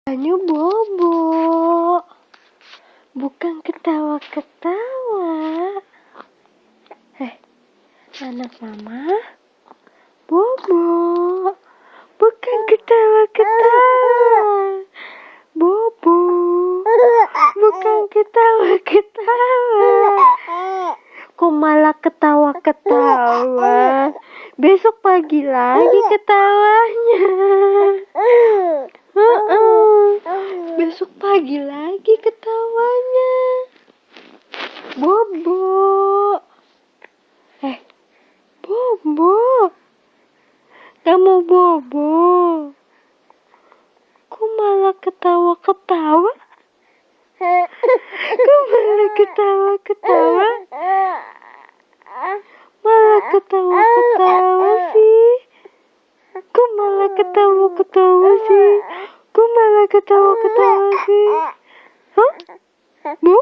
Hanya bobo, bukan ketawa-ketawa. Anak mama, bobo, bukan ketawa-ketawa. Bobo, bukan ketawa-ketawa. Kok malah ketawa-ketawa? Besok pagi lagi ketawanya. Besok pagi lagi ketawanya. Bobo. Bobo. Kamu bobo. Kok malah ketawa-ketawa? Kok malah ketawa-ketawa? Malah ketawa-ketawa sih. Kok malah ketawa-ketawa sih? Kok malah ketawa-ketawa sih? Hah? Bu?